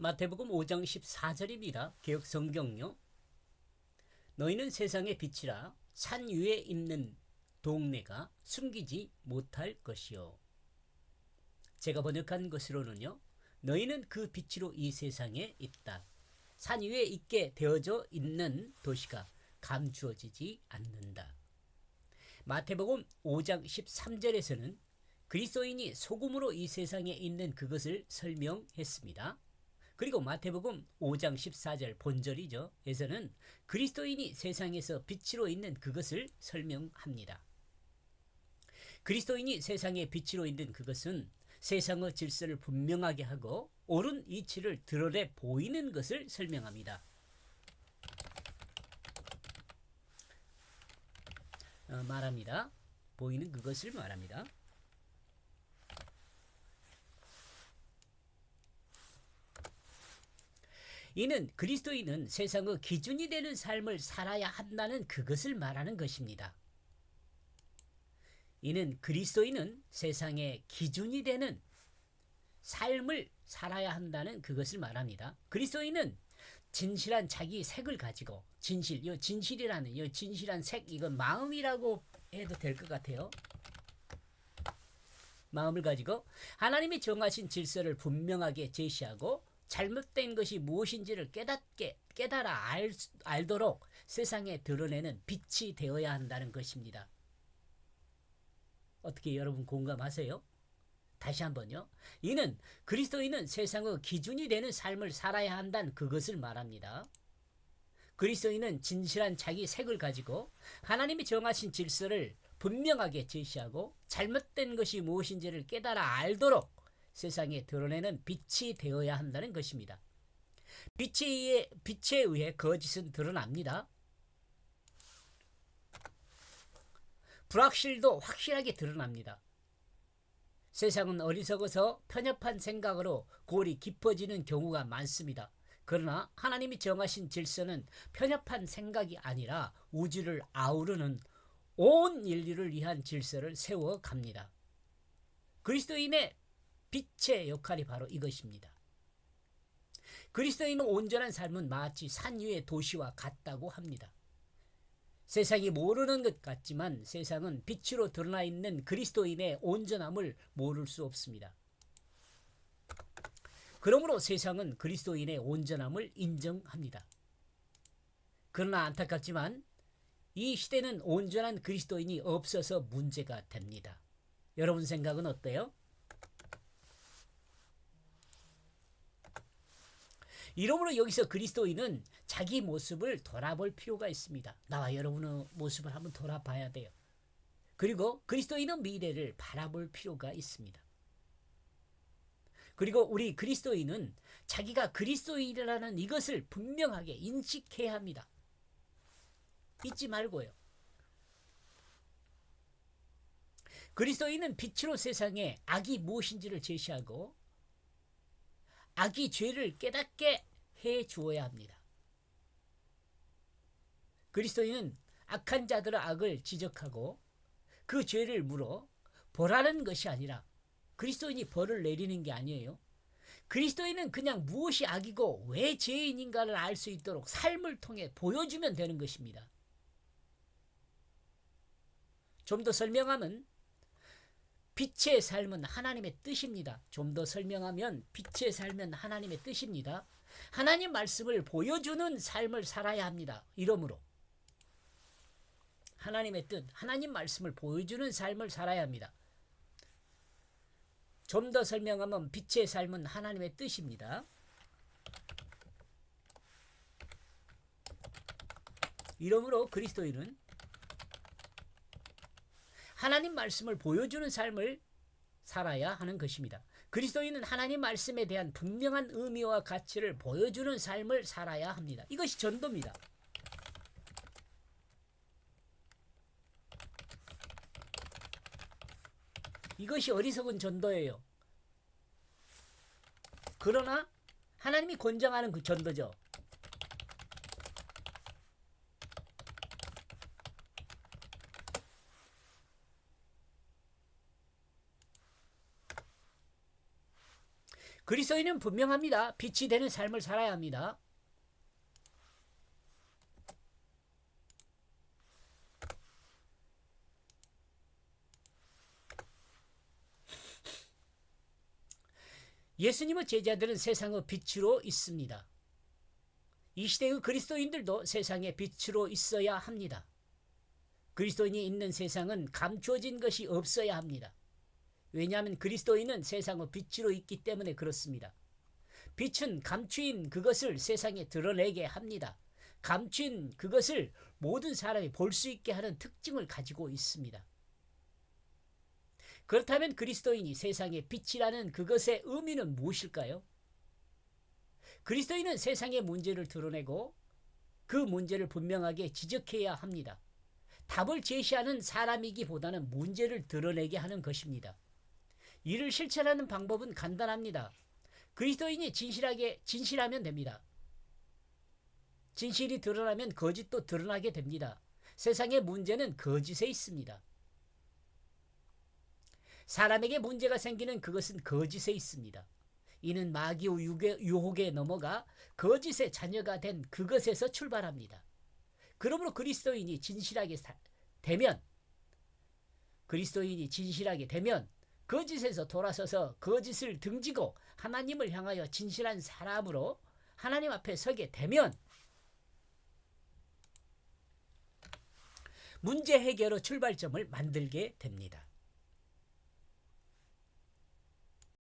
마태복음 5장 14절입니다. 개역 성경요. 너희는 세상의 빛이라 산 위에 있는 동네가 숨기지 못할 것이요. 제가 번역한 것으로는요. 너희는 그 빛으로 이 세상에 있다. 산 위에 있게 되어져 있는 도시가 감추어지지 않는다. 마태복음 5장 13절에서는 그리스도인이 소금으로 이 세상에 있는 그것을 설명했습니다. 그리고 마태복음 5장 14절 본절이죠. 에서는 그리스도인이 세상에서 빛으로 있는 그것을 설명합니다. 그리스도인이 세상의 빛으로 있는 그것은 세상의 질서를 분명하게 하고 옳은 이치를 드러내 보이는 것을 설명합니다. 말합니다. 보이는 그것을 말합니다. 이는 그리스도인은 세상의 기준이 되는 삶을 살아야 한다는 그것을 말하는 것입니다. 이는 그리스도인은 세상의 기준이 되는 삶을 살아야 한다는 그것을 말합니다. 그리스도인은 진실한 자기 색을 가지고 진실이라는 진실한 색, 이건 마음이라고 해도 될 것 같아요. 마음을 가지고 하나님이 정하신 질서를 분명하게 제시하고 잘못된 것이 무엇인지를 깨달아 알도록 세상에 드러내는 빛이 되어야 한다는 것입니다. 어떻게 여러분 공감하세요? 다시 한번요. 이는 그리스도인은 세상의 기준이 되는 삶을 살아야 한다는 그것을 말합니다. 그리스도인은 진실한 자기 색을 가지고 하나님이 정하신 질서를 분명하게 제시하고 잘못된 것이 무엇인지를 깨달아 알도록 세상에 드러내는 빛이 되어야 한다는 것입니다. 빛에 의해 거짓은 드러납니다. 불확실도 확실하게 드러납니다. 세상은 어리석어서 편협한 생각으로 골이 깊어지는 경우가 많습니다. 그러나 하나님이 정하신 질서는 편협한 생각이 아니라 우주를 아우르는 온 인류를 위한 질서를 세워갑니다. 그리스도인의 빛의 역할이 바로 이것입니다. 그리스도인의 온전한 삶은 마치 산 위의 도시와 같다고 합니다. 세상이 모르는 것 같지만 세상은 빛으로 드러나 있는 그리스도인의 온전함을 모를 수 없습니다. 그러므로 세상은 그리스도인의 온전함을 인정합니다. 그러나 안타깝지만 이 시대는 온전한 그리스도인이 없어서 문제가 됩니다. 여러분 생각은 어때요? 이러므로 여기서 그리스도인은 자기 모습을 돌아볼 필요가 있습니다. 나와 여러분의 모습을 한번 돌아봐야 돼요. 그리고 그리스도인의 미래를 바라볼 필요가 있습니다. 그리고 우리 그리스도인은 자기가 그리스도인이라는 이것을 분명하게 인식해야 합니다. 잊지 말고요. 그리스도인은 빛으로 세상에 악이 무엇인지를 제시하고 악이 죄를 깨닫게 해 주어야 합니다. 그리스도인은 악한 자들의 악을 지적하고 그 죄를 물어 벌하는 것이 아니라 그리스도인이 벌을 내리는 게 아니에요. 그리스도인은 그냥 무엇이 악이고 왜 죄인인가를 알 수 있도록 삶을 통해 보여주면 되는 것입니다. 좀 더 설명하면 빛의 삶은 하나님의 뜻입니다. 좀 더 설명하면 빛의 삶은 하나님의 뜻입니다. 하나님 말씀을 보여주는 삶을 살아야 합니다. 이러므로 하나님의 뜻, 하나님 말씀을 보여주는 삶을 살아야 합니다. 좀 더 설명하면 빛의 삶은 하나님의 뜻입니다. 이러므로 그리스도인은 하나님 말씀을 보여주는 삶을 살아야 하는 것입니다. 그리스도인은 하나님 말씀에 대한 분명한 의미와 가치를 보여주는 삶을 살아야 합니다. 이것이 전도입니다. 이것이 어리석은 전도예요. 그러나 하나님이 권장하는 그 전도죠. 그리스도인은 분명합니다. 빛이 되는 삶을 살아야 합니다. 예수님의 제자들은 세상의 빛으로 있습니다. 이 시대의 그리스도인들도 세상의 빛으로 있어야 합니다. 그리스도인이 있는 세상은 감추어진 것이 없어야 합니다. 왜냐하면 그리스도인은 세상의 빛으로 있기 때문에 그렇습니다. 빛은 감추인 그것을 세상에 드러내게 합니다. 감추인 그것을 모든 사람이 볼 수 있게 하는 특징을 가지고 있습니다. 그렇다면 그리스도인이 세상의 빛이라는 그것의 의미는 무엇일까요? 그리스도인은 세상의 문제를 드러내고 그 문제를 분명하게 지적해야 합니다. 답을 제시하는 사람이기보다는 문제를 드러내게 하는 것입니다. 이를 실천하는 방법은 간단합니다. 그리스도인이 진실하면 됩니다. 진실이 드러나면 거짓도 드러나게 됩니다. 세상의 문제는 거짓에 있습니다. 사람에게 문제가 생기는 그것은 거짓에 있습니다. 이는 마귀의 유혹에 넘어가 거짓의 자녀가 된 그것에서 출발합니다. 그러므로 그리스도인이 진실하게 되면 거짓에서 돌아서서 거짓을 등지고 하나님을 향하여 진실한 사람으로 하나님 앞에 서게 되면 문제 해결의 출발점을 만들게 됩니다.